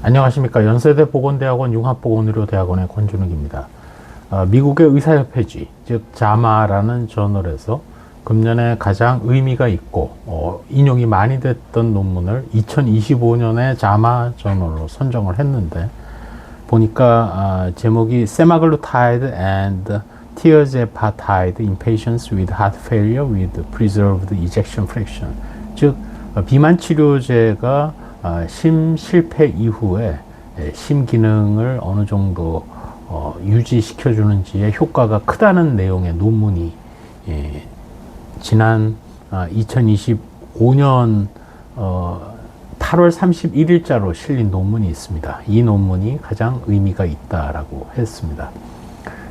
안녕하십니까. 연세대 보건대학원 융합보건의료대학원의 권준욱입니다. 미국의 의사협회지, 즉 자마라는 저널에서 금년에 가장 의미가 있고 인용이 많이 됐던 논문을 2025년에 자마 저널로 선정을 했는데, 보니까 제목이 Semaglutide and Tirzepatide in patients with heart failure with preserved ejection fraction, 즉 비만 치료제가 심 실패 이후에 심 기능을 어느 정도 유지시켜 주는지에 효과가 크다는 내용의 논문이 지난 2025년 8월 31일자로 실린 논문이 있습니다. 이 논문이 가장 의미가 있다라고 했습니다.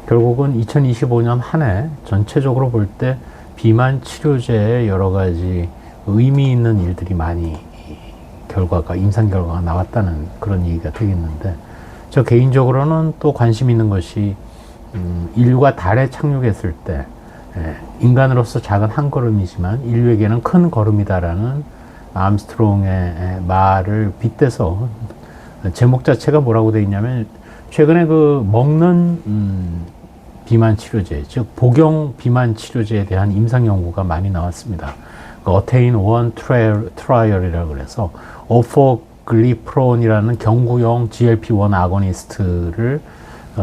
결국은 2025년 한 해 전체적으로 볼 때 비만 치료제에 여러 가지 의미 있는 일들이 많이 임상 결과가 나왔다는 그런 얘기가 되겠는데, 저 개인적으로는 또 관심 있는 것이 인류가 달에 착륙했을 때 인간으로서 작은 한 걸음이지만 인류에게는 큰 걸음이다라는 암스트롱의 말을 빗대서 제목 자체가 뭐라고 되어 있냐면, 최근에 그 먹는 비만 치료제, 즉 복용 비만 치료제에 대한 임상 연구가 많이 나왔습니다. 어테인 1 트라이얼이라고 그래서 오포글리프론이라는 경구용 GLP-1 아고니스트를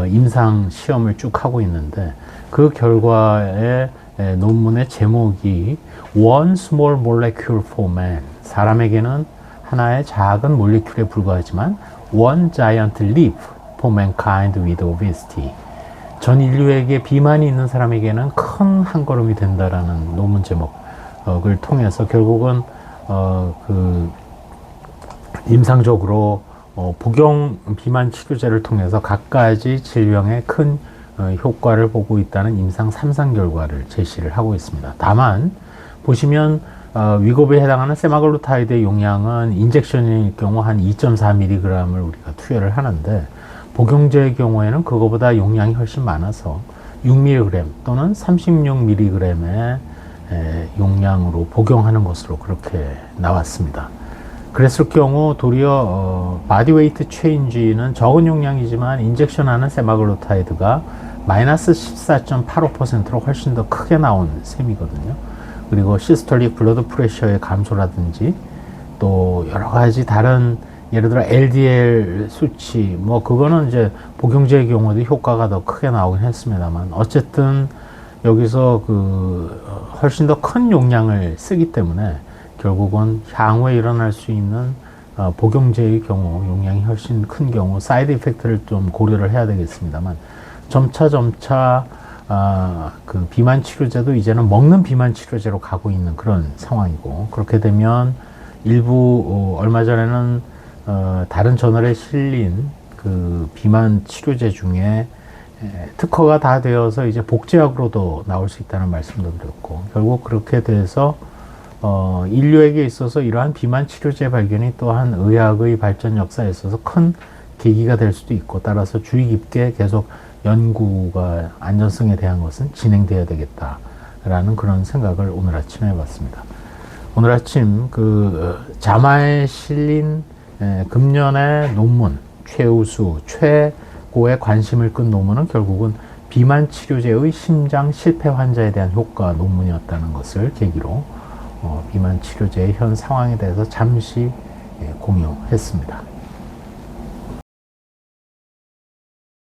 임상 시험을 쭉 하고 있는데, 그 결과의 논문의 제목이 One Small Molecule for Man, 사람에게는 하나의 작은 몰레큘에 불과하지만 One Giant Leap for Mankind with Obesity, 전 인류에게 비만이 있는 사람에게는 큰 한 걸음이 된다라는 논문 제목을 통해서 결국은 임상적으로 복용 비만 치료제를 통해서 각가지 질병에 큰 효과를 보고 있다는 임상 3상 결과를 제시를 하고 있습니다. 다만 보시면 위급에 해당하는 세마글루타이드의 용량은 인젝션일 경우 한 2.4mg을 우리가 투여를 하는데, 복용제의 경우에는 그거보다 용량이 훨씬 많아서 6mg 또는 36mg의 용량으로 복용하는 것으로 그렇게 나왔습니다. 그랬을 경우 도리어 바디웨이트 체인지는 적은 용량이지만 인젝션하는 세마글루타이드가 마이너스 14.85%로 훨씬 더 크게 나온 셈이거든요. 그리고 시스톨릭 블러드 프레셔의 감소라든지 또 여러 가지 다른, 예를 들어 LDL 수치, 그거는 이제 복용제의 경우에도 효과가 더 크게 나오긴 했습니다만, 어쨌든 여기서 훨씬 더 큰 용량을 쓰기 때문에 결국은 향후에 일어날 수 있는 복용제의 경우, 용량이 훨씬 큰 경우 사이드 이펙트를 좀 고려를 해야 되겠습니다만, 점차 그 비만 치료제도 이제는 먹는 비만 치료제로 가고 있는 그런 상황이고, 그렇게 되면 일부 얼마 전에는 다른 저널에 실린 그 비만 치료제 중에 특허가 다 되어서 이제 복제약으로도 나올 수 있다는 말씀도 드렸고, 결국 그렇게 돼서 인류에게 있어서 이러한 비만 치료제 발견이 또한 의학의 발전 역사에 있어서 큰 계기가 될 수도 있고, 따라서 주의 깊게 계속 연구가 안전성에 대한 것은 진행돼야 되겠다라는 그런 생각을 오늘 아침에 해봤습니다. 오늘 아침 자마에 실린 금년의 논문, 최우수, 최고의 관심을 끈 논문은 결국은 비만 치료제의 심장 실패 환자에 대한 효과 논문이었다는 것을 계기로 비만 치료제의 현 상황에 대해서 잠시 공유했습니다.